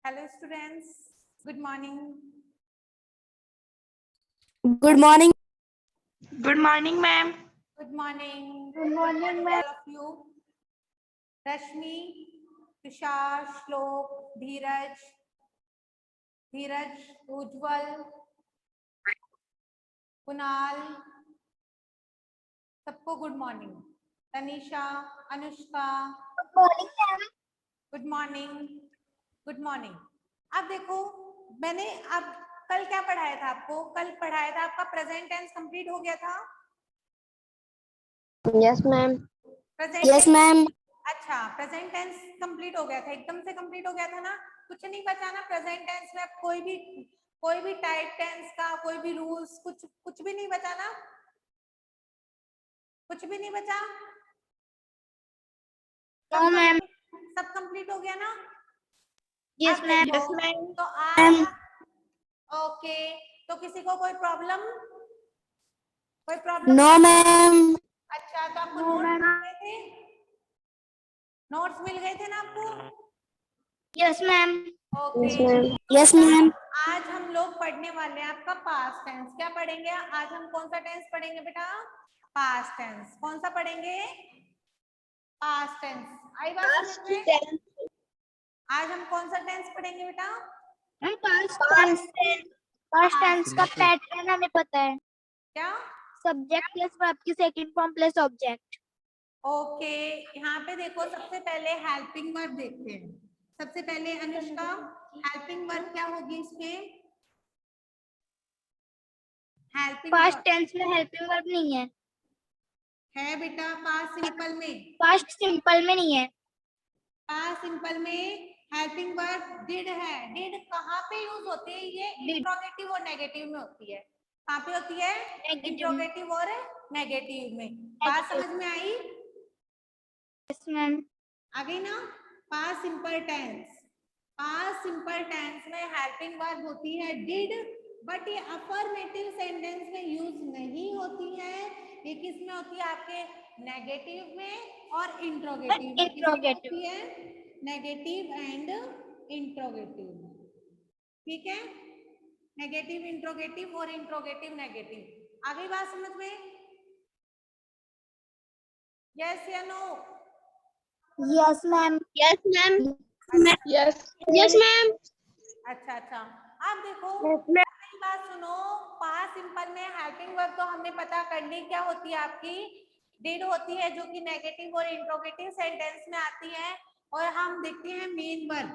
Hello students, good morning. Good morning. Good morning, ma'am. Good morning. Good morning, ma'am. All of you. Rashmi, Tushar, Shlok, Dheeraj, Ujjwal, Kunal, सबको good morning. Tanisha, Anushka, good morning. Good morning. अब देखो मैंने अब कल क्या पढ़ाया था आपको? कल पढ़ाया था आपका प्रेजेंट टेंस कंप्लीट हो गया था. Yes, ma'am. Present Yes, ma'am. अच्छा, प्रेजेंट टेंस कंप्लीट हो गया था, एकदम से कंप्लीट हो गया था ना. कुछ नहीं बचा ना प्रेजेंट टेंस में. कोई भी टाइप टेंस का कोई भी रूल्स कुछ भी नहीं बचा ना. कुछ भी नहीं बचा. No, ma'am. सब कंप्लीट हो गया ना. Yes, अब ma'am. देखो, Yes, ma'am. तो आज ओके. तो किसी को कोई प्रॉब्लम? कोई प्रॉब्लम? No, ma'am. अच्छा, तो आपको No, नोट्स ma'am. मिल गए थे? नोट्स मिल गए थे ना आपको? Yes, ma'am. Okay. Yes, ma'am. Yes, ma'am. आज हम लोग पढ़ने वाले हैं आपका पास्ट टेंस. क्या पढ़ेंगे आज? हम कौन सा टेंस पढ़ेंगे बेटा? Past tense. कौन सा पढ़ेंगे? Past tense. आई बात समझ में? आज हम कौन सा टेंस पढ़ेंगे बेटा? Past tense का पैटर्न हमें पता है. क्या? Subject plus verb की second form plus object. Okay. यहाँ पे देखो, सबसे पहले हेल्पिंग वर्ब देखते हैं. सबसे पहले अनुष्का, हेल्पिंग वर्ब क्या होगी इसमें? हेल्पिंग Past tense में helping verb नहीं है. है बेटा. पास्ट सिंपल में. Past simple में नहीं है. पास्ट सिंपल में हेल्पिंग वर्ब डिड है. डिड कहाँ पे यूज होती है? ये इंट्रोगेटिव और नेगेटिव में होती है. कहाँ पे होती है? इंट्रोगेटिव और नेगेटिव में. बात समझ में आई? Yes, ma'am. आ गई ना. Past simple tense. Past simple tense में हेल्पिंग वर्ब होती है डिड, बट ये अफर्मेटिव सेंटेंस में यूज नहीं होती है. ये किस में होती है? आपके नेगेटिव में और इंट्रोगेटिव में. Interrogative. होती है नेगेटिव एंड इंट्रोगेटिव. ठीक है. नेगेटिव इंट्रोगेटिव और इंट्रोगेटिव नेगेटिव. आ गई बात समझ में? यस या no? Yes, ma'am. Yes, ma'am. Yes. Yes, ma'am. अच्छा अच्छा. अब देखो, Yes, ma'am. मेरी बात सुनो. पास्ट सिंपल में हेल्पिंग वर्ब तो हमने पता कर ली क्या होती है आपकी? डिड होती है, जो कि नेगेटिव और इंट्रोगेटिव सेंटेंस में आती है. और हम देखते हैं मेन वर्ब.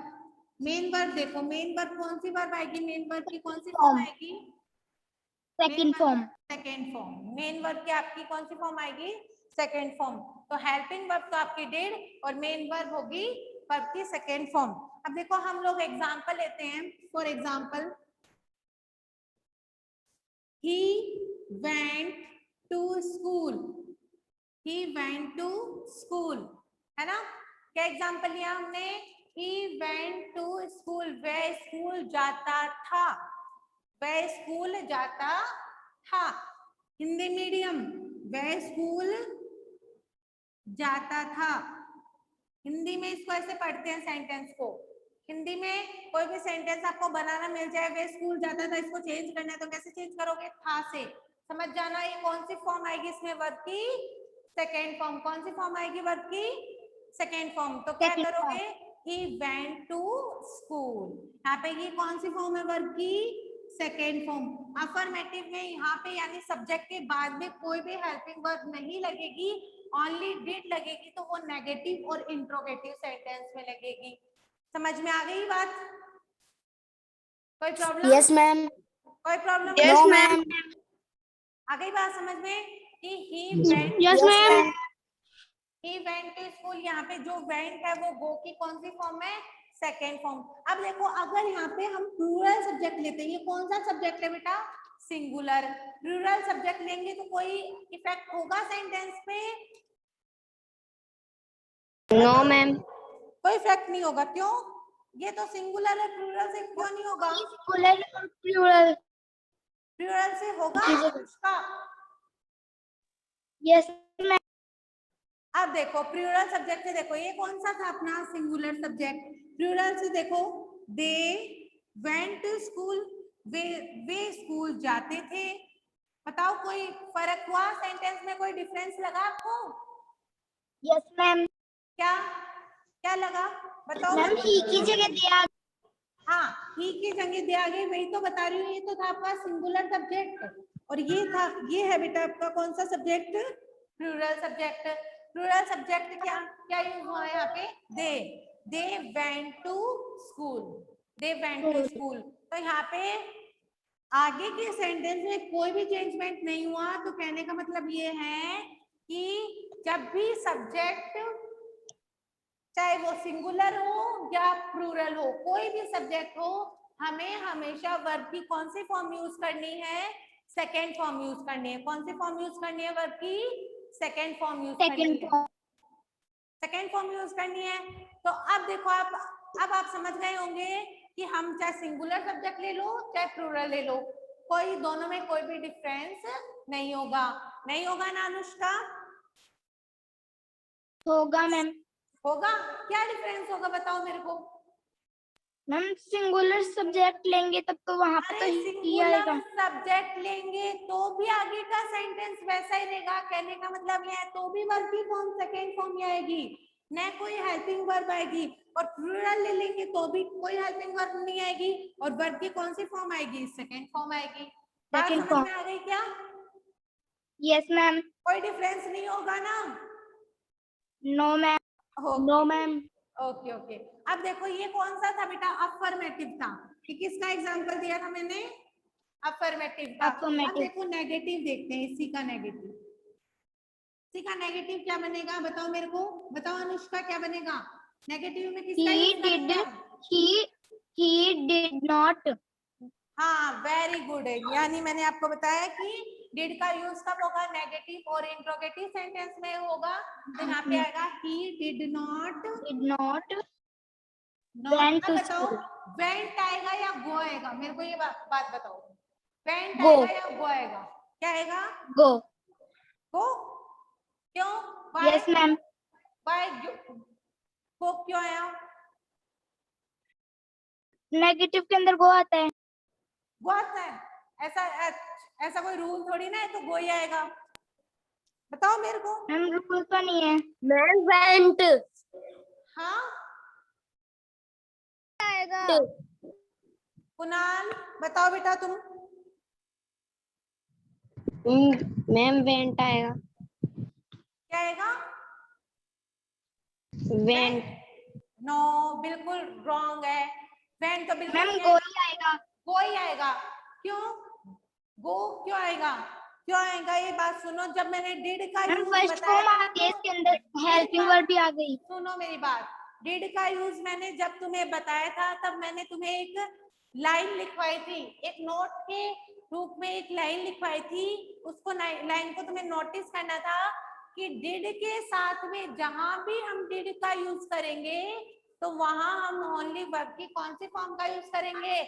मेन वर्ब देखो, मेन वर्ब कौन सी वर्ब आएगी? मेन वर्ब की कौन सी फॉर्म आएगी? Second form. Second form. Main verb की आपकी कौन सी फॉर्म आएगी? Second form. तो हेल्पिंग वर्ब तो आपकी डिड और मेन वर्ब होगी वर्ब की सेकेंड फॉर्म. अब देखो हम लोग एग्जांपल लेते हैं. For example, he went to school. he went to school, है ना. क्या एग्जांपल लिया हमने? he went to school. वह स्कूल जाता था. वह स्कूल जाता था. हिंदी मीडियम. वह स्कूल जाता था. हिंदी में इसको ऐसे पढ़ते हैं सेंटेंस को. हिंदी में कोई भी सेंटेंस आपको बनाना मिल जाए, वे स्कूल जाता था, इसको चेंज करना है तो कैसे चेंज करोगे? था से. समझ जाना. ये कौन सी फॉर्म आएगी इसमें? वर्ब की सेकेंड फॉर्म. कौन सी फॉर्म आएगी? वर्ब की सेकेंड फॉर्म. तो क्या करोगे? he went to school. यहाँ पे ये कौन सी फॉर्म है? वर्ब की सेकेंड फॉर्म. अफर्मेटिव में यहाँ पे यानी सब्जेक्ट के बाद में कोई भी हेल्पिंग वर्ब नहीं लगेगी, ओनली डिड लगेगी. तो वो नेगेटिव और इंट्रोगेटिव सेंटेंस में लगेगी. समझ में आ गई बात? कोई प्रॉब्लम? Yes, ma'am. कोई problem? Yes, No, ma'am. ma'am. आ गई बात समझ में? कि he went Yes, ma'am. he went to school. यहाँ पे जो went है वो go की कौन सी फॉर्म है? Second form. अब देखो, अगर यहाँ पे हम प्लूरल सब्जेक्ट लेते हैं, ये कौन सा सब्जेक्ट है बेटा? सिंगुलर. प्लूरल सब्जेक्ट लेंगे तो कोई इफेक्ट होगा सेंटेंस पे? No, ma'am. कोई इफेक्ट नहीं होगा. क्यों? ये तो सिंगुलर है. प्लूरल से क्यों नहीं होगा? Singular और plural. प्लूरल से होगा. उसका Yes, ma'am. अब देखो, प्लूरल सब्जेक्ट से देखो, ये कौन सा था अपना सिंगुलर सब्जेक्ट? प्लूरल से देखो, दे वेंट टू स्कूल, वे स्कूल जाते थे। बताओ कोई फर्क हुआ सेंटेंस में, कोई डिफरेंस लगा आपको? Yes ma'am. क्या क्या लगा बताओ मैम मेरे को। ही की जगह दिया। हाँ, ही की जगह दिया गई, वही तो बता रही हूँ। ये तो था आपका सिंगुलर सब्जेक्ट, और ये था, ये है बेटा आपका कौन सा subject? Plural subject. Plural subject क्या क्या यूज हुआ है यहाँ पे? They went to school, they went to school. तो यहाँ पे आगे के सेंटेंस में कोई भी चेंजमेंट नहीं हुआ, तो कहने का मतलब ये है कि जब भी सब्जेक्ट, चाहे वो सिंगुलर हो या प्लूरल हो, कोई भी सब्जेक्ट हो, हमें हमेशा वर्ब की कौन सी फॉर्म यूज करनी है? सेकेंड फॉर्म यूज करनी है। कौन सी फॉर्म यूज करनी है वर्ब की? सेकेंड फॉर्म यूज करनी सेकंड है। सेकेंड फॉर्म यूज करनी है। तो अब देखो, अब आप समझ गए होंगे कि हम चाहे सिंगुलर सब्जेक्ट ले लो चाहे प्लूरल ले लो, कोई दोनों में कोई भी डिफरेंस नहीं होगा। नहीं होगा ना अनुष्का? होगा मैम। होगा। क्या डिफरेंस होगा बताओ मेरे को। मैम सिंगुलर सब्जेक्ट लेंगे तब तो वहां पे तो अरे ही सिंगुलर आएगा। सब्जेक्ट लेंगे तो भी आगे का सेंटेंस वैसा ही रहेगा। कहने का मतलब ये है, तो भी वर्ब की फॉर्म सेकेंड फॉर्म ही आएगी, न कोई हेल्पिंग वर्ब आएगी। और प्लूरल ले लेंगे तो भी कोई हेल्पिंग वर्ब नहीं आएगी, और वर्ब की कौन सी फॉर्म आएगी? सेकेंड फॉर्म आएगी। बात सेकंड समझ फॉर्म। में आ गई क्या? Yes ma'am. कोई डिफरेंस नहीं होगा ना? No ma'am. No ma'am. Okay okay. अब देखो ये कौन सा था बेटा? अफर्मेटिव था। कि किसका एग्जांपल दिया था मैंने? अफर्मेटिव का। अब अफर्मेटिव। देखो नेगेटिव देखते हैं, इसी का नेगेटिव। इसी का नेगेटिव क्या बनेगा बताओ मेरे को। बताओ अनुष्का क्या बनेगा? नेगेटिव में किसका ही यूज डिड। करेंगे हम? He did not. हाँ, वेरी गुड। यानी मैंने आपको बताया कि डिड का यूज कब होगा? नेगेटिव और इंट्रोगेटिव सेंटेंस में होगा। तो यहाँ पे आएगा ही did not. Did not not. Went अब टू बताओ स्कूल। वेंट आएगा या गो आएगा? मेरे को ये बात बताओ। Went go. आएगा या गो आएगा? क्या आएगा? गो। गो। क्यों? By yes ma'am. By go क्यों आया? नेगेटिव के अंदर गो आता है। गो आता है? ऐसा ऐसा कोई रूल थोड़ी ना है, तो गो ही आएगा। बताओ मेरे को। मैम रूल तो नहीं है। मैम वेंट हाँ आएगा। कुणाल बताओ बेटा तुम। मैम वेंट आएगा। क्या आएगा? वेंट। नो, बिल्कुल रॉन्ग है। वेंट तो बिल्कुल मैम नहीं गो आएगा, ही आएगा। गो ही आएगा। क्यों? गो क्यों आएगा? क्यों आएगा ये बात सुनो। जब मैंने डिड का मैम यूज फर्स्ट बताया फॉर्म था आ ना, गया, इसके अंदर डिड हेल्पिंग का, वर्ब भी आ गई। सुनो मेरी बात। डिड का यूज मैंने जब तुम्हें बताया था, तब मैंने तुम्हें एक लाइन लिखवाई थी, एक नोट के रूप में एक लाइन लिखवाई थी। उसको लाइन को तुम्हें नोटिस करना था कि डिड के साथ में जहां भी हम डिड का यूज करेंगे, तो वहां हम ओनली वर्ब की कौन सी फॉर्म का यूज करेंगे?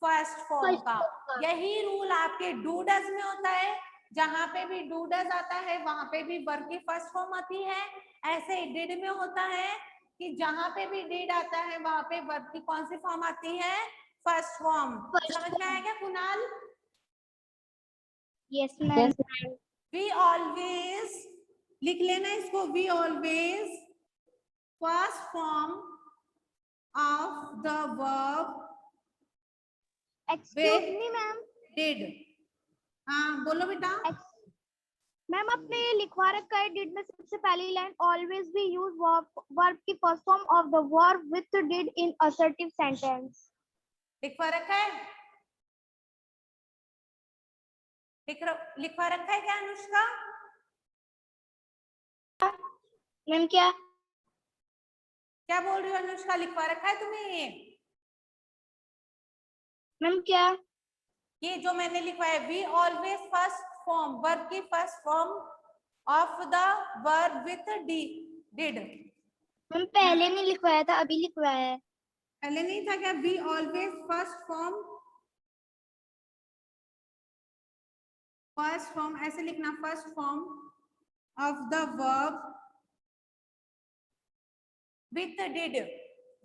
फर्स्ट फॉर्म का। यही रूल आपके डू डज में होता है। जहां पे भी डू डज आता है वहां पे भी वर्ब की फर्स्ट फॉर्म आती है। ऐसे ही डिड में होता है कि जहां पे भी डिड आता है वहां पे वर्ब की कौन सी फॉर्म आती है? First form. समझ में आया क्या Kunal? Yes ma'am. We always, लिख लेना इसको, we always first form of the verb excuse me ma'am. Did. हाँ बोलो बेटा। मैम आपने ये लिखवा रखा है डिड में सबसे पहली line always be use verb की first form of the verb with did in assertive sentence. लिखवा रखा है? लिखवा रखा है क्या अनुष्का? मैम क्या? क्या बोल रही हो अनुष्का? लिखवा रखा है तुम्हें ये? मैम क्या? ये जो मैंने लिखवाया है, we always first form, verb की first form of the verb with did. Ma'am पहले नहीं लिखवाया था, अभी लिखवाया है। पहले नहीं था क्या? वी ऑलवेज फर्स्ट फॉर्म ऐसे लिखना, first form of the verb with did.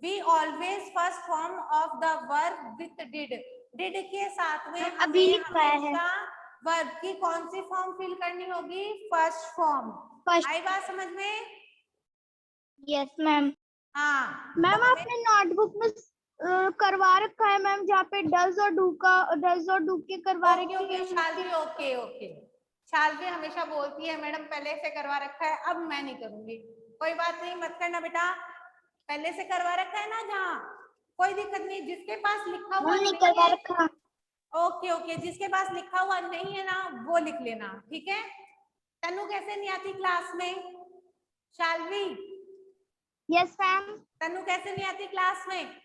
We always first form of the verb with did. Did के साथ में अभी हमें लिखा है। हमेशा वर्ब की कौन सी फॉर्म फिल करनी होगी? First form. फर्स्ट। आई बात समझ में? Yes ma'am. हाँ मैम तो हमें आपने नोटबुक में करवा रखा है मैम, जहाँ पे डज और डू के करवा ओके रखे ओके हैं। Shalvi, okay okay. शालवी हमेशा बोलती है मैडम पहले से करवा रखा है, अब मैं नहीं करूंगी। कोई बात नहीं, मत करना बेटा, पहले से करवा रखा है ना जहाँ, कोई दिक्कत नहीं। जिसके पास लिखा हुआ मैम नहीं नहीं करवा है, रखा। ओके ओके, जिसके पास लिखा हुआ नहीं है ना वो लिख लेना, ठीक है। तनु कैसे नहीं आती क्लास में? Shalvi, yes ma'am. तनु कैसे नहीं आती क्लास में?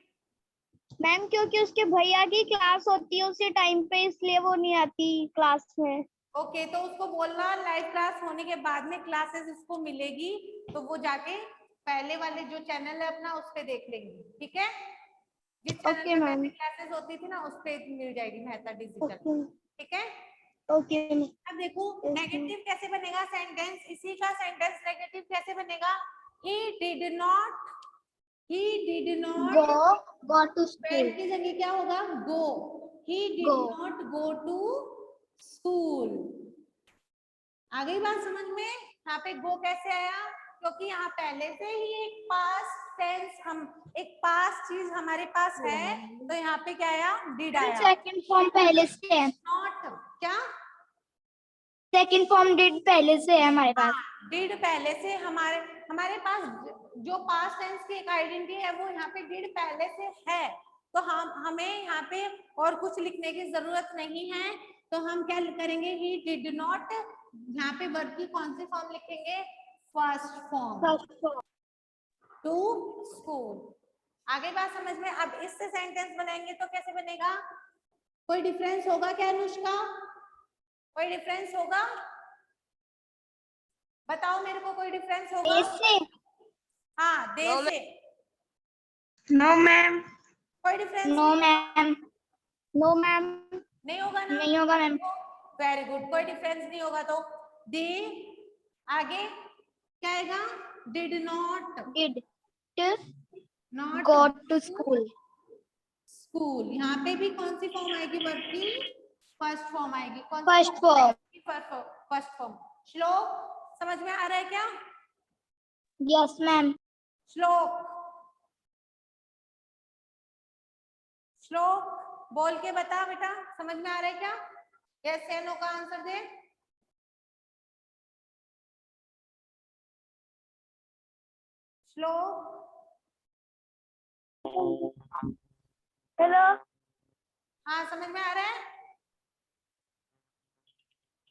मैम क्योंकि उसके भैया की क्लास होती है उसी टाइम पे, इसलिए वो नहीं आती क्लास में। ओके तो उसको बोलना लाइव क्लास होने के बाद में क्लासेस उसको मिलेगी, तो वो जाके पहले वाले जो चैनल है अपना उस पे देख लेंगी, ठीक है। जिस चैनल ओके पे मैम। पहले क्लासेस होती थी ना उस पे मिल जाएगी मेहता डिजिटल, ओके ठीक है। ओके। अब देखो नेगेटिव कैसे बनेगा सेंटेंस, इसी का सेंटेंस नेगेटिव कैसे बनेगा? He did not go to school. Went की जगह क्या होगा? Go. He did go. Not go to school. आ गई बात समझ में? यहाँ पे गो कैसे आया? क्योंकि यहाँ पहले से ही एक पास्ट टेंस, हम एक पास्ट चीज हमारे पास है, तो यहाँ पे क्या आया? डिड आया। सेकंड फॉर्म पहले से है। नॉट क्या? सेकंड फॉर्म डिड पहले से है हमारे पास। डिड पहले से हमारे हमारे पास जो पास्ट टेंस की एक आइडेंटिटी है वो यहाँ पे डिड पहले से है, तो हम हमें यहाँ पे और कुछ लिखने की जरूरत नहीं है। तो हम क्या करेंगे? ही डिड नॉट, यहाँ पे वर्ब की कौन सी फॉर्म लिखेंगे? First form, to school. आगे बात समझ में? अब इससे सेंटेंस बनाएंगे तो कैसे बनेगा? कोई डिफरेंस होगा क्या अनुष्का? कोई डिफरेंस होगा? बताओ मेरे को, कोई डिफरेंस होगा? से। हाँ दे से। No ma'am. कोई difference no ma'am. No ma'am. नहीं होगा ना? नहीं होगा मैम। वेरी गुड, कोई डिफरेंस नहीं होगा तो दे, आगे क्या आएगा? Did not did not go to school. School. यहाँ पे भी कौन सी फॉर्म आएगी वर्ब की? फर्स्ट फॉर्म आएगी। कौन सी फर्स्ट form फॉर्म। आएगी? First form. श्लोक समझ में आ रहा है क्या? Yes ma'am. श्लोक, श्लोक बोल के बता बेटा, समझ में आ रहा है क्या? यस या नो का आंसर दे। श्लोक, हेलो हाँ समझ में आ रहा है?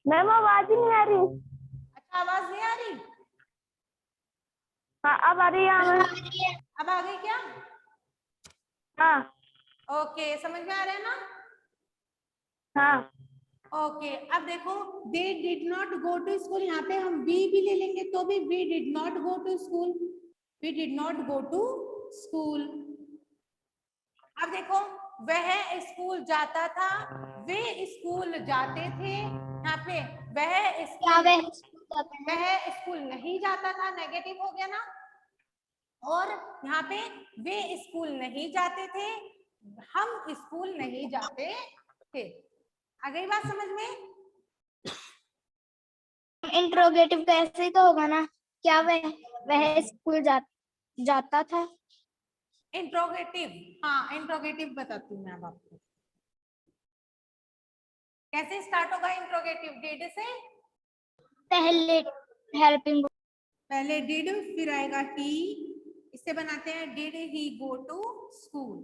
मैम, आवाज ही नहीं आ रही। अच्छा आवाज नहीं आ रही? हाँ अब आ रही है। अब आ गई क्या? हाँ ओके समझ में आ रहा है ना? हाँ। ओके अब देखो, they did not go to school, यहाँ पे हम वी भी ले लेंगे तो भी we did not go to school, we did not go to school. अब देखो, वह स्कूल जाता था, वे स्कूल जाते थे। यहाँ पे वह स्कूल नहीं जाता था, नेगेटिव हो गया ना। और यहाँ पे वे स्कूल नहीं जाते थे, हम स्कूल नहीं जाते थे। आ गई बात समझ में? इंट्रोगेटिव तो ऐसे ही तो होगा ना, क्या वह स्कूल जाता था। इंट्रोगेटिव, हाँ इंट्रोगेटिव बताती हूँ मैं अब आपको कैसे स्टार्ट होगा इंट्रोगेटिव। डिड से पहले हेल्पिंग। पहले डिड, फिर आएगा ही, इससे बनाते हैं did he go to school,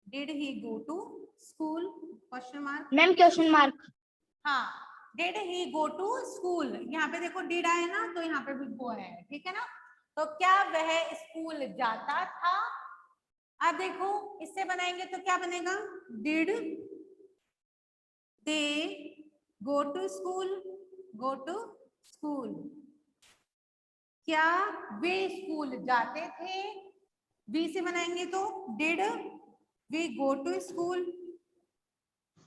did he go to school question mark. Ma'am question mark. हाँ did he go to school, यहाँ पे देखो डिड आए ना तो यहाँ पे भी गो है, ठीक है ना। तो क्या वह स्कूल जाता था? अब देखो इससे बनाएंगे तो क्या बनेगा? Did they go to school, go to school. क्या वे स्कूल जाते थे? वी से बनाएंगे तो did we go to school,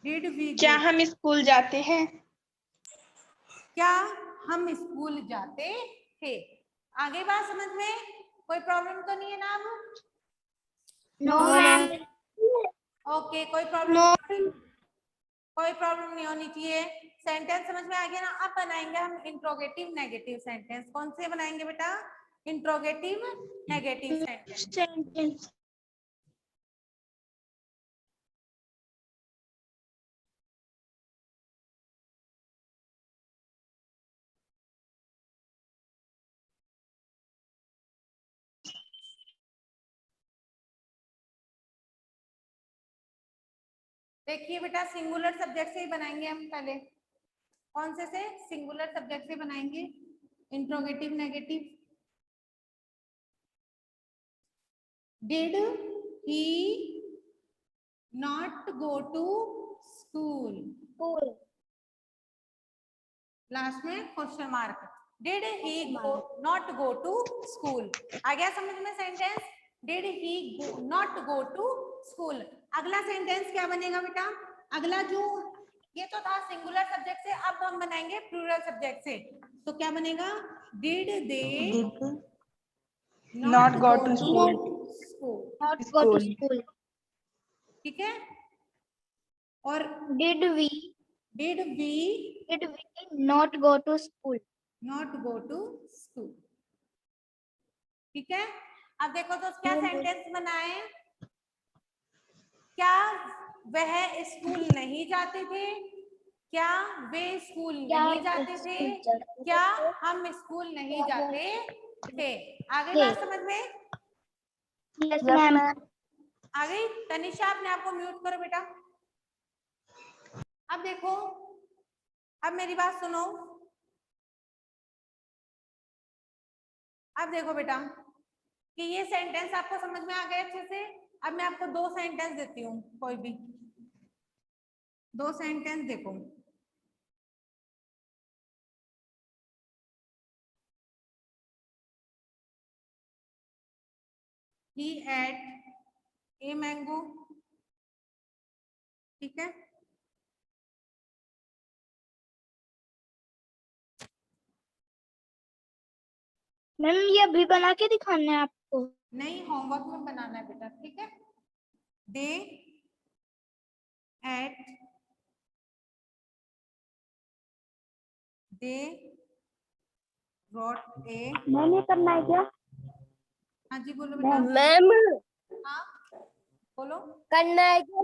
did we क्या हम स्कूल जाते हैं? क्या हम स्कूल जाते थे। आगे बात समझ में? कोई प्रॉब्लम तो नहीं है ना अब? No ma'am. ओके, कोई प्रॉब्लम नो कोई प्रॉब्लम नहीं होनी चाहिए। सेंटेंस समझ में आ गया ना? अब बनाएंगे हम इंट्रोगेटिव नेगेटिव सेंटेंस। कौन से बनाएंगे बेटा? Interrogative negative sentence. सेंटेंस। देखिए बेटा, सिंगुलर सब्जेक्ट से ही बनाएंगे हम पहले। कौन से? सिंगुलर सब्जेक्ट से बनाएंगे interrogative negative. Did he not go to school? Last में question mark. Did he not go to school? आ गया समझ में sentence? Did he not go to school. अगला सेंटेंस क्या बनेगा बेटा? अगला जो ये तो था सिंगुलर सब्जेक्ट से, अब हम बनाएंगे प्लूरल सब्जेक्ट से। तो क्या बनेगा? Did they not go to school? Not go to school. ठीक है। और Did we not go to school? Not go to school. ठीक है। अब देखो तो क्या सेंटेंस बनाए? क्या वह स्कूल नहीं जाते थे? क्या वे स्कूल नहीं जाते थे? क्या हम स्कूल नहीं जाते थे? आगे बात समझ में Yes, ma'am. आ गई? तनिषा, अपने आप को म्यूट करो बेटा। अब देखो, अब मेरी बात सुनो। अब देखो बेटा कि ये सेंटेंस आपको समझ में आ गया अच्छे से। अब मैं आपको दो सेंटेंस देती हूँ, कोई भी दो सेंटेंस देखो। He ate a mango। ठीक है। मैम ये अभी बना के दिखाना है आपको? नहीं, होमवर्क में बनाना है बेटा। ठीक है। They ate they wrote a। Ma'am ये करना है क्या? हाँ जी बोलो बेटा। मैम हाँ बोलो। करना है क्या?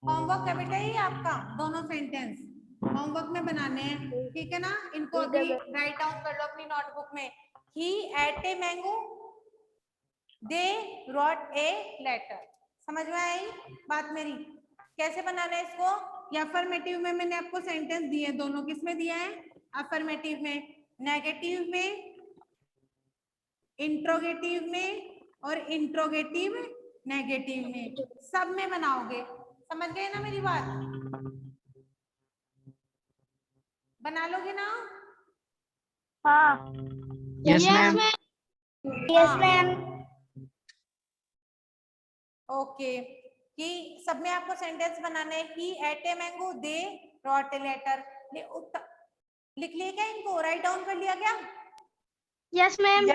होमवर्क है बेटा ये आपका, दोनों सेंटेंस होमवर्क में बनाने हैं। ठीक है ना? इनको अभी राइट डाउन कर लो अपनी नोटबुक में। He ate a mango, they wrote a letter. समझ में आई बात मेरी? कैसे बनाना है इसको? ये अफर्मेटिव में मैंने आपको सेंटेंस दिए, दोनों किस में दिया है? अफर्मेटिव में, नेगेटिव में, इंट्रोगेटिव में और इंट्रोगेटिव नेगेटिव में, सब में बनाओगे। समझ गए ना मेरी बात? बना लोगे ना? हाँ। Yes ma'am. Yes ma'am. Okay, कि सब में आपको सेंटेंस बनाने हैं। He ate a mango, they wrote a letter. लिख लिया क्या इनको? राइट डाउन कर लिया क्या? Yes ma'am.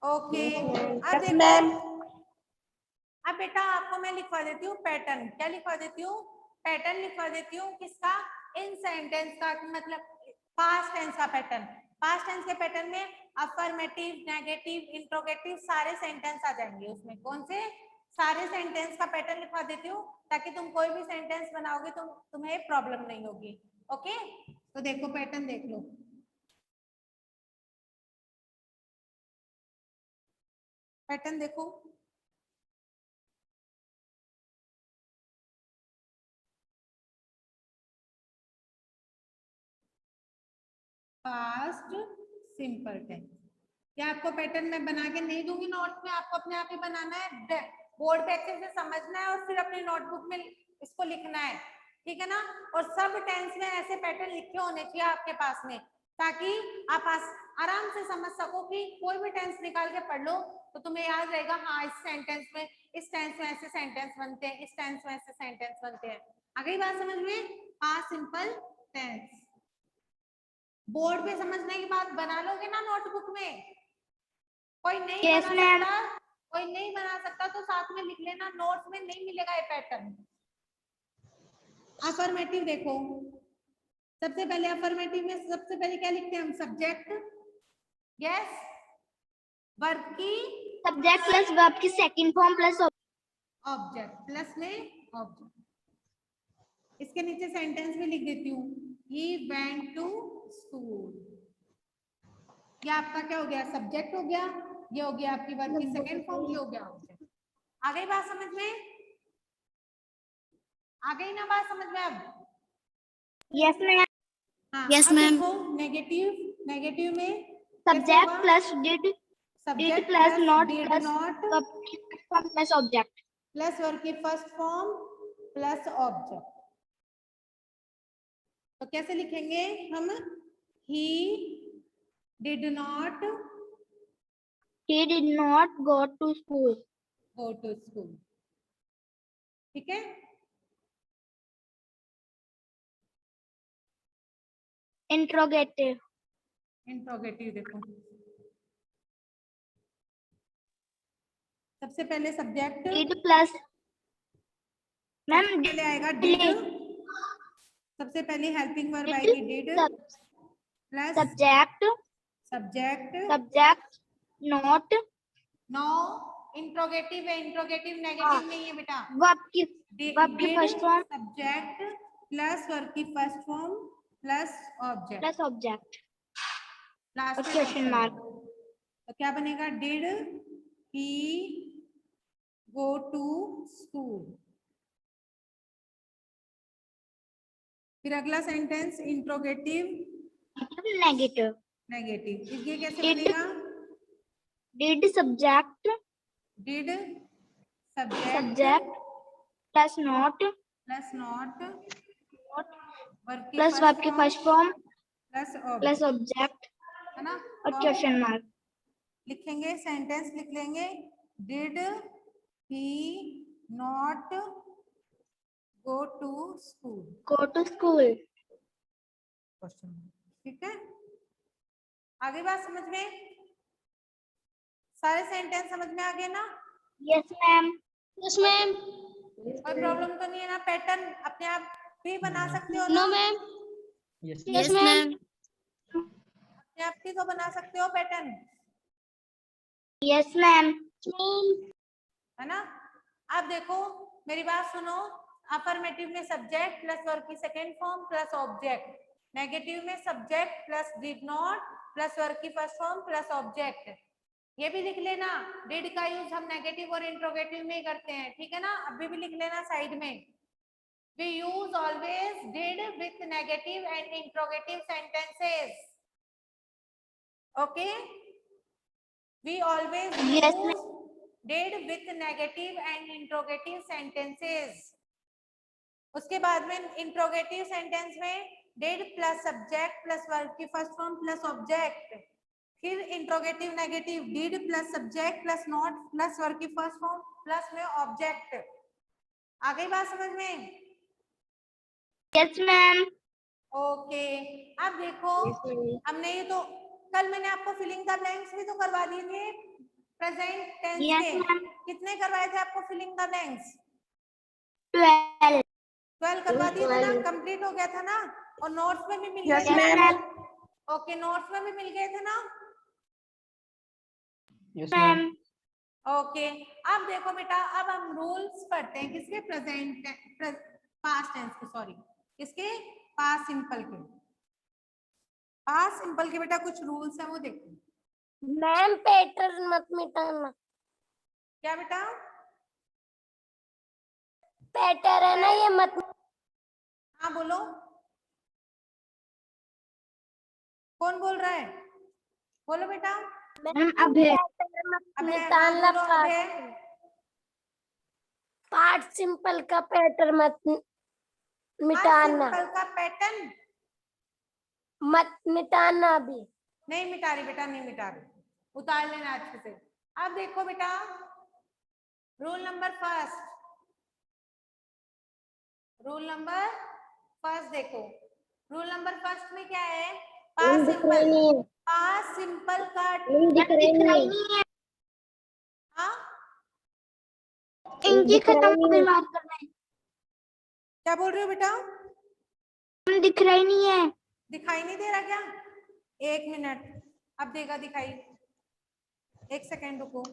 ओके। अब यस देखो, मैम। अब बेटा आपको मैं लिखवा देती हूँ पैटर्न। क्या लिखवा देती हूँ? पैटर्न लिखवा देती हूँ। किसका? इन सेंटेंस का, मतलब पास्ट टेंस का पैटर्न। पास्ट टेंस के पैटर्न में अफर्मेटिव, नेगेटिव, इंट्रोगेटिव सारे सेंटेंस आ जाएंगे उसमें। कौन से? सारे सेंटेंस का पैटर्न लिखवा देती हूँ, ताकि तुम कोई भी सेंटेंस बनाओगे तो तुम्हें प्रॉब्लम नहीं होगी। ओके, तो देखो पैटर्न देख लो। पैटर्न देखो। Past simple tense. क्या आपको पैटर्न में बना के नहीं दूंगी नोट्स में, आपको अपने आप ही बनाना है। बोर्ड पे अच्छे से समझना है और फिर अपनी नोटबुक में इसको लिखना है। ठीक है ना? और सब टेंस में ऐसे पैटर्न लिखे होने चाहिए आपके पास में, ताकि आप आराम से समझ सको कि कोई भी टेंस निकाल के पढ़ लो तो तुम्हें याद रहेगा। हाँ, इस सेंटेंस में, इस टेंस में ऐसे सेंटेंस बनते हैं, इस टेंस में ऐसे सेंटेंस बनते हैं। आ गई बात समझ में? Past simple tense. बोर्ड पे समझने की बात बना लोगे ना नोटबुक में? कोई कोई नहीं Yes, बना ma'am. सकता, कोई नहीं बना सकता तो साथ में लिख लेना, नोट्स में नहीं मिलेगा ये पैटर्न। अफर्मेटिव देखो, सबसे पहले अफर्मेटिव में सबसे पहले क्या लिखते हैं हम, सब्जेक्ट, यस, वर्ब की Subject plus verb की second form plus object, plus में ऑब्जेक्ट। इसके नीचे सेंटेंस भी लिख देती हूँ, ही वेंट टू स्कूल। ये आपका क्या हो गया, सब्जेक्ट हो गया, ये हो गया आपकी वर्ब की सेकंड फॉर्म, ये हो गया ऑब्जेक्ट। आ गई बात समझ में, आ गई ना बात समझ में अब? Yes, ma'am. हाँ, Yes, अब ma'am. देखो नेगेटिव, नेगेटिव में Subject plus did subject plus plus not did plus not verb की first form plus object. Plus verb की फर्स्ट फॉर्म प्लस ऑब्जेक्ट। तो कैसे लिखेंगे हम, he did not He did not go to school. Go to school. ठीक है, Interrogative. Interrogative देखो, सबसे पहले सब्जेक्ट, Did plus ma'am पहले आएगा डिड, सबसे पहले हेल्पिंग वर्ब आएगी did plus subject subject, not no interrogative है, इंट्रोगेटिव नेगेटिव नहीं है बेटा, verb की first form subject plus verb की first form plus object, plus object. Last में Question mark. तो क्या बनेगा, did he go to school. फिर अगला सेंटेंस इंट्रोगेटिव Negative. नेगेटिव, ये कैसे Did- बनेगा, Did subject did subject plus not plus not plus verb की first form plus plus object है ना, और तो question mark. लिखेंगे, सेंटेंस लिख लेंगे, did he not go to school, Go to school. Question. ठीक है, आगे बात समझ में, सारे सेंटेंस समझ में आ गए ना, Yes, ma'am. Yes, ma'am. कोई प्रॉब्लम तो नहीं है ना, पैटर्न अपने आप भी बना सकते हो ना, No, ma'am. Yes, ma'am. अपने आप भी तो बना सकते हो पैटर्न, Yes, ma'am. है ना। अब देखो मेरी बात सुनो, अफर्मेटिव में सब्जेक्ट प्लस वर्ब की second form plus object, negative में subject plus did not plus verb की फर्स्ट फॉर्म प्लस ऑब्जेक्ट। ये भी लिख लेना, डिड का यूज हम नेगेटिव और इंट्रोगेटिव में ही करते हैं, ठीक है ना, अभी भी लिख लेना साइड में, we use always did with negative and interrogative sentences, okay, we always Yes, use did with negative and interrogative sentences। उसके बाद में इंट्रोगेटिव सेंटेंस में did plus subject plus verb की फर्स्ट फॉर्म प्लस ऑब्जेक्ट, फिर interrogative negative did plus subject plus not plus verb की first form plus में object. आ गई बात समझ में? yes, ma'am. ओके, अब देखो हमने ये तो कल मैंने आपको फिलिंग द ब्लैंक्स भी तो करवा दिए थे प्रेजेंट टेंस Yes, के, ma'am. कितने करवाए थे आपको फिलिंग द ब्लैंक्स? 12. 12 करवा दिए थे ना, कंप्लीट हो गया था ना, और नोट्स में भी मिल Yes, गए थे, ma'am. ओके, नोट्स में भी मिल गए थे ना, Yes, ma'am. ओके। अब देखो बेटा, अब हम रूल्स पढ़ते हैं किसके, प्रेजेंट पास्ट टेंस के, सॉरी किसके, पास्ट सिंपल के, पास्ट सिंपल के बेटा कुछ रूल्स हैं वो देखो। मैम पैटर्न मत मिटाना, क्या बेटा? पैटर्न है ना ये मत। हाँ बोलो, कौन बोल रहा है, बोलो बेटा। मैम अभय। पैटर्न मत अभय, हाँ मिटाना, बोलो अभय। पार्ट सिंपल का पैटर्न मत पास्ट मिटाना, सिंपल का पैटर्न मत मिटाना अभी। नहीं मिटा रही बेटा, नहीं मिटा रही, उतार लेना अच्छे से। अब देखो बेटा, rule number first, rule number first देखो, रूल नंबर फर्स्ट में क्या है, पास्ट सिंपल, पास्ट सिंपल का दिख रही नहीं है। इंकी खत्म हो गई मार्कर में। क्या बोल रहे हो बेटा? दिख रहा ही नहीं है। दिखाई नहीं दे रहा क्या? 1 मिनट, अब देगा दिखाई। 1 सेकेंड रुको।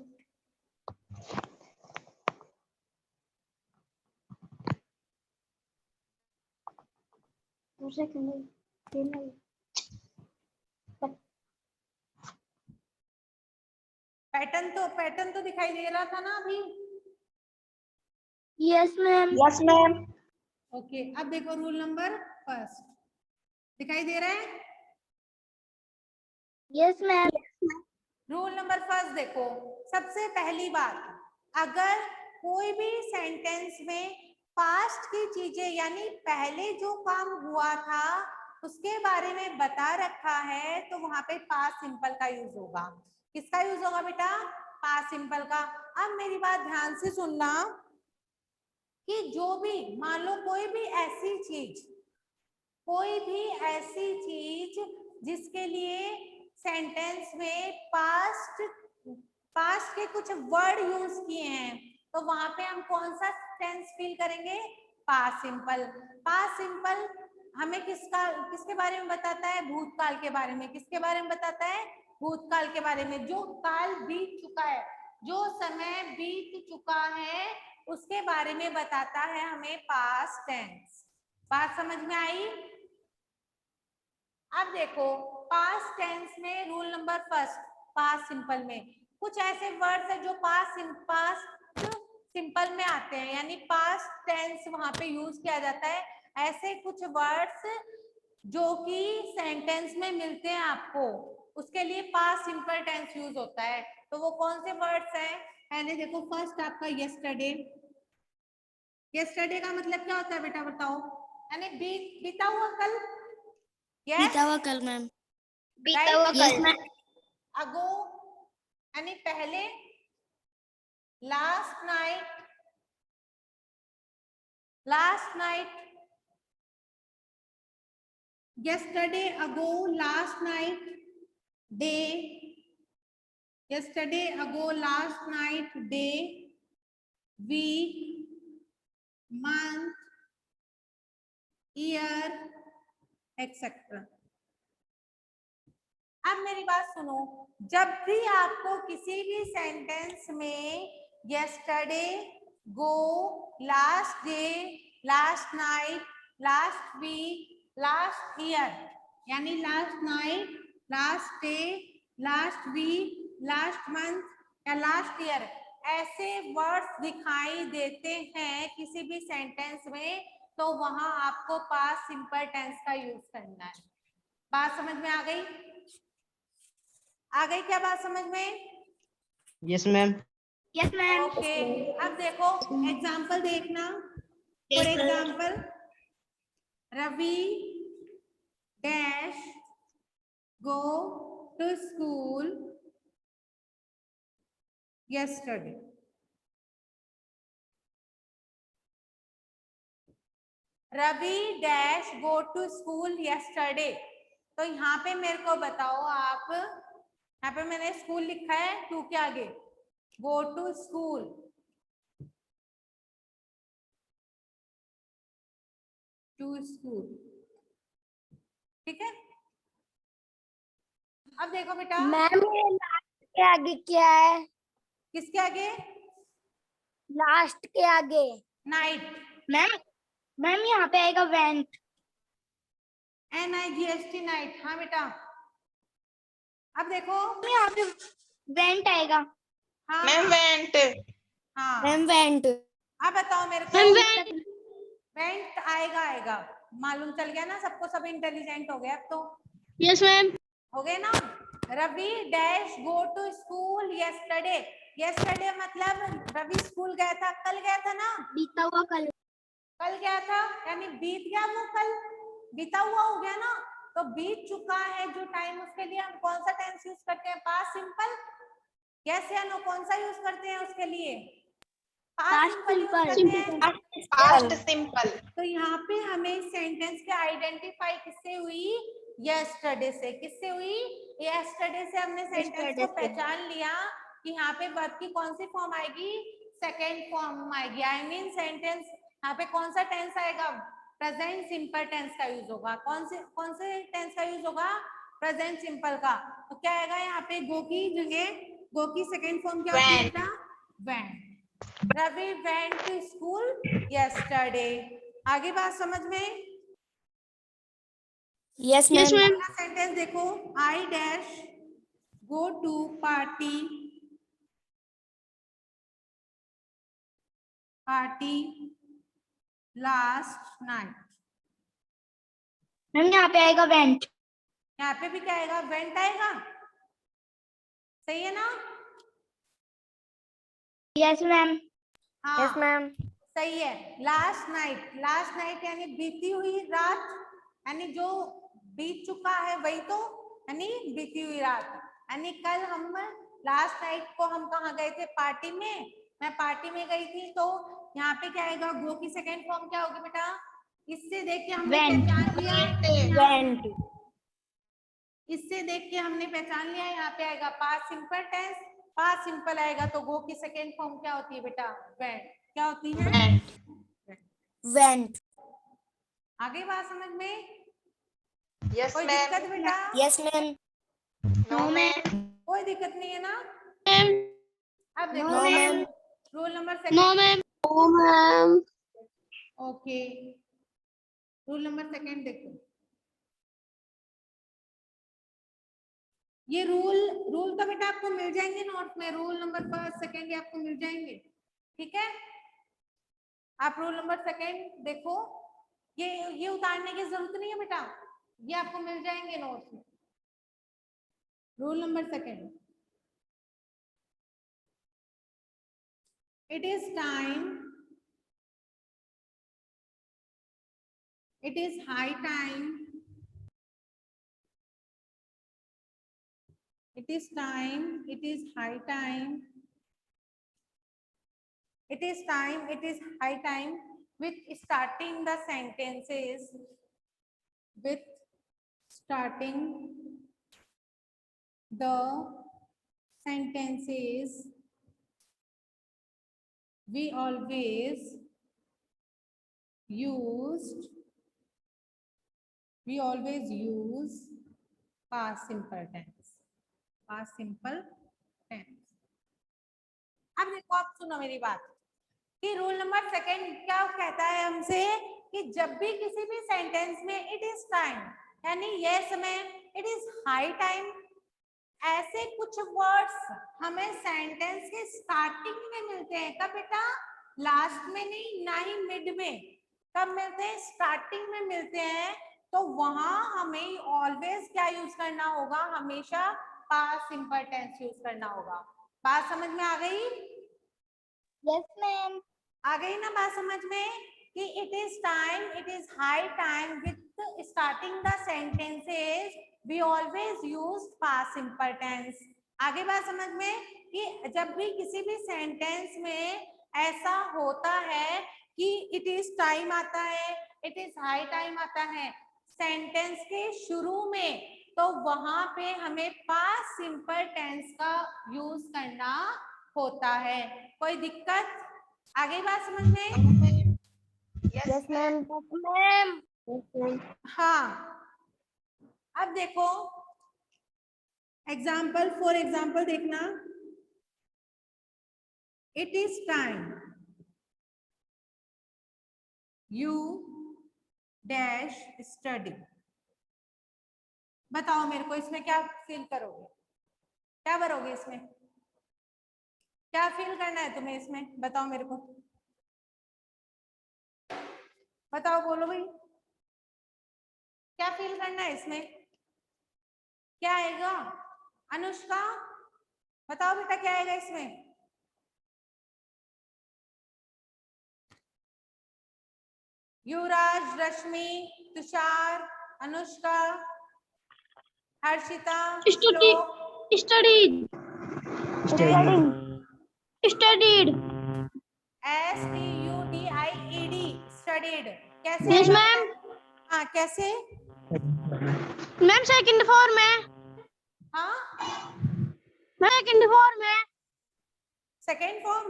पैटर्न तो दिखाई दे रहा था ना अभी। Yes ma'am. Yes ma'am. Okay, अब देखो रूल नंबर फर्स्ट दिखाई दे रहा है। Yes ma'am. Rule number first देखो, सबसे पहली बात, अगर कोई भी सेंटेंस में पास्ट की चीजें यानी पहले जो काम हुआ था उसके बारे में बता रखा है तो वहां पे पास्ट सिंपल का यूज होगा। किसका यूज होगा बेटा? पास्ट सिंपल का। अब मेरी बात ध्यान से सुनना कि जो भी मान लो कोई भी ऐसी चीज जिसके लिए सेंटेंस में पास्ट के कुछ वर्ड यूज किए हैं तो वहां पे हम कौन सा टेंस फील करेंगे? Past simple. पास्ट सिंपल हमें किसके बारे में बताता है? भूतकाल के बारे में। किसके बारे में बताता है? भूतकाल के बारे में। जो काल बीत चुका है, जो समय बीत चुका है उसके बारे में बताता है हमें पास्ट टेंस। बात समझ में आई? अब देखो पास्ट टेंस में rule number first, past simple में कुछ ऐसे वर्ड्स है जो पास्ट सिंपल में आते हैं यानी पास्ट टेंस वहां पे यूज किया जाता है। ऐसे कुछ वर्ड्स जो कि सेंटेंस में मिलते हैं आपको, उसके लिए पास्ट सिंपल टेंस यूज होता है। तो वो कौन से वर्ड्स हैं? पहले देखो फर्स्ट आपका यस्टरडे। यस्टरडे का मतलब क्या होता है बेटा बताओ? यानी बीता हुआ कल। बीता हुआ कल मैम। बीता हुआ कल। अगो यानी पहले। Last night. yesterday ago, last night, day. yesterday ago, last night, day, week, month, year, etc. अब मेरी बात सुनो, जब भी आपको किसी भी सेंटेंस में yesterday, go, last day, last night, last week, last year यानी last night, last day, last week, last month या लास्ट ईयर ऐसे वर्ड्स दिखाई देते हैं किसी भी सेंटेंस में तो वहां आपको पास्ट सिंपल टेंस का यूज करना है। बात समझ में आ गई? आ गई क्या बात समझ में? Yes ma'am. Yes ma'am. Okay, अब देखो एग्जाम्पल देखना। For example, Ravi dash go to school yesterday. Ravi dash go to school yesterday। तो यहाँ पे मेरे को बताओ आप, यहाँ पे मैंने स्कूल लिखा है टू के आगे, go to school. To school, ठीक है। अब देखो बेटा, मैम ये लास्ट के आगे क्या है? किसके आगे? लास्ट के आगे नाइट। मैम यहाँ पे आएगा वेंट। NIGHT night. हाँ बेटा, अब देखो यहाँ पे वेंट आएगा। हाँ मैम वेंट। हाँ, मैम वेंट। अब बताओ मेरे को। वेंट आएगा। मालूम चल गया ना सबको, सब इंटेलिजेंट हो गए अब तो। Yes ma'am. हो गए ना। Ravi dash go to school yesterday। yesterday मतलब रवि स्कूल गया था, कल गया था ना। बीता हुआ कल। कल गया था यानी बीत गया वो कल, बीता हुआ हो गया ना। तो बीत चुका है जो टाइम, उसके लिए हम कौन सा टेंस यूज करते हैं? Past simple. यस या नो, कौन सा यूज करते हैं उसके लिए? पास्ट सिंपल यूज करते हैं। Past simple. तो यहाँ पे हमें सेंटेंस के आइडेंटिफाई किससे हुई? यस्टरडे से। किससे हुई? यस्टरडे से हमने सेंटेंस को पहचान लिया कि यहाँ पे वर्ब की कौन सी फॉर्म आएगी? सेकेंड फॉर्म आएगी। आई मीन सेंटेंस यहाँ पे कौन सा टेंस आएगा? प्रेजेंट सिंपल टेंस का यूज होगा। कौन से टेंस का यूज होगा? प्रेजेंट सिंपल का। तो क्या आएगा यहाँ पे? गो की जगह गो की सेकेंड फॉर्म क्या होती है बेटा? Went. Ravi went to school yesterday. आगे बात समझ में? Yes ma'am. पहला सेंटेंस देखो, I dash go to party last night. Ma'am यहाँ पे आएगा वेंट। यहाँ पे भी क्या आएगा? वेंट आएगा। सही है ना? Yes ma'am. हाँ यस मैम। सही है। लास्ट नाइट यानी बीती हुई रात, यानी जो बीत चुका है वही तो, यानी बीती हुई रात। यानी कल हम लास्ट नाइट को हम कहाँ गए थे? पार्टी में। मैं पार्टी में गई थी। तो यहाँ पे क्या आएगा? गो की सेकेंड फॉर्म क्या होगी बेटा? इससे देख के हमने पहचान लिया। वेंट। इससे देख के हमने पहचान लिया। यहाँ पे आएगा past simple tense. Past simple आएगा तो गो की सेकेंड फॉर्म क्या होती है बेटा? वेंट। क्या होती है? वेंट। आगे बात समझ में? यस कोई मैम। दिक्कत बेटा? Yes ma'am. No ma'am. कोई दिक्कत नहीं है ना? अब देखो no ma'am. Rule number no second. Ma'am. No ma'am. Okay, rule number second देखो। ये रूल तो बेटा आपको मिल जाएंगे नोट में। रूल नंबर फर्स्ट सेकंड ये आपको मिल जाएंगे। ठीक है, आप रूल नंबर सेकंड देखो। ये उतारने की जरूरत नहीं है बेटा, ये आपको मिल जाएंगे नोट्स में। Rule number second, it is time, it is high time, it is time, it is high time, it is time, it is high time with starting the sentences, with starting the sentences, we always use past simple tense, past simple tense। अब देखो, आप सुनो मेरी बात कि rule number second क्या कहता है हमसे कि जब भी किसी भी सेंटेंस में इट इज टाइम यानी ये समय, इट इज हाई टाइम, ऐसे कुछ वर्ड्स हमें सेंटेंस के स्टार्टिंग में मिलते हैं। कब बेटा? लास्ट में नहीं, ना ही मिड में। कब मिलते हैं? स्टार्टिंग में मिलते हैं। तो वहां हमें ऑलवेज क्या यूज करना होगा? हमेशा पास्ट सिंपल टेंस यूज करना होगा। बात समझ में आ गई? Yes ma'am. आ गई ना बात समझ में कि it is time, it is high time with starting the sentences we always use past simple tense. आगे बात समझ में कि जब भी किसी भी सेंटेंस में ऐसा होता है कि इट इज टाइम आता है, इट इज हाई टाइम आता है सेंटेंस के शुरू में, तो वहां पे हमें पास्ट सिंपल टेंस का यूज करना होता है। कोई दिक्कत? आगे बात समझ में? Yes ma'am. मैम। हाँ, अब देखो एग्जाम्पल, फॉर एग्जाम्पल देखना। It is time you dash study. बताओ मेरे को इसमें क्या फील करोगे? क्या भरोगे इसमें? क्या फील करना है तुम्हें इसमें? बताओ मेरे को, बताओ, बोलो भाई, क्या फील करना है इसमें? क्या आएगा? अनुष्का बताओ बेटा, क्या आएगा इसमें? युवराज, रश्मि, तुषार, अनुष्का, हर्षिता, श्लोक। Studied. Studied. STUDIED, studied. कैसे? Yes, ma'am. हाँ, कैसे? मैम सेकंड फॉर्म है। हाँ, मैं सेकंड फॉर्म है। Second form.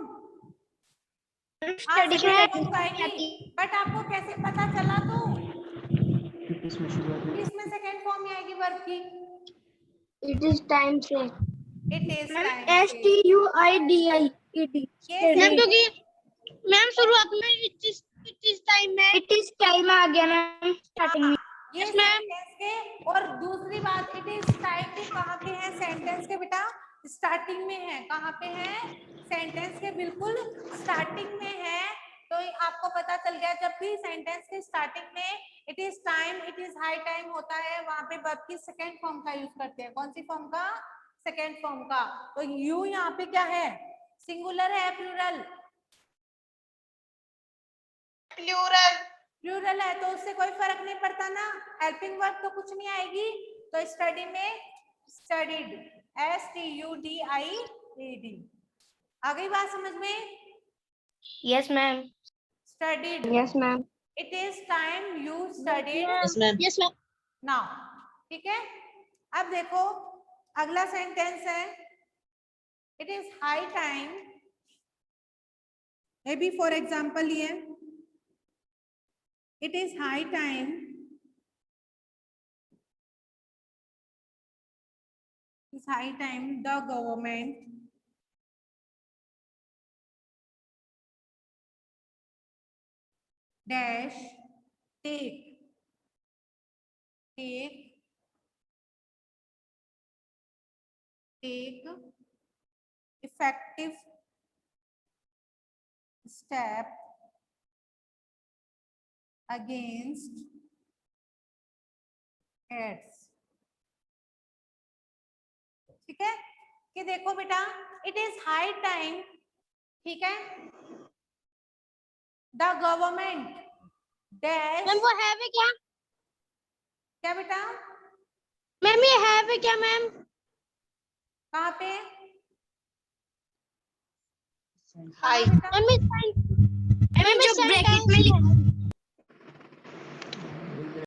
स्टडी बट आपको कैसे पता चला तो इसमें शुरुआत में इसमें सेकंड फॉर्म में आएगी वर्ब की। इट इज टाइम से it is time STUIDIED ma'am ma'am शुरुआत में इट इज टाइम आ गया मैम स्टार्टिंग में। ये सेंटेंस के, और दूसरी बात इट इज टाइम भी कहाँ पे है सेंटेंस के बेटा? स्टार्टिंग में है। कहाँ पे है? सेंटेंस के बिल्कुल स्टार्टिंग में है। तो आपको पता चल गया जब भी सेंटेंस के स्टार्टिंग में it is time, it is high time होता है, वहां पे वर्ब की सेकेंड फॉर्म का यूज करते हैं। कौन सी फॉर्म का? सेकेंड फॉर्म का। तो यू यहाँ पे क्या है? सिंगुलर है प्लूरल? प्लूरल। प्लूरल है तो उससे कोई फर्क नहीं पड़ता ना, हेल्पिंग वर्ब तो कुछ नहीं आएगी। तो स्टडी में स्टडीड, STUDIED। आ गई बात समझ में? Yes, ma'am. Studied. Yes ma'am. It is time you studied yes ma'am yes ma'am. Now. ठीक है, अब देखो अगला सेंटेंस है it is high time. May be for example ये it is high time it's high time the government dash take effective step against AIDS। ठीक है, कि देखो बेटा इट इज हाई टाइम, ठीक है, द गवर्नमेंट डैश। मैम वो है भी क्या? क्या बेटा? मैम ये है भी क्या मैम? कहाँ पे? हाई। कहाँ बेटा? मैम जो ब्रैकेट में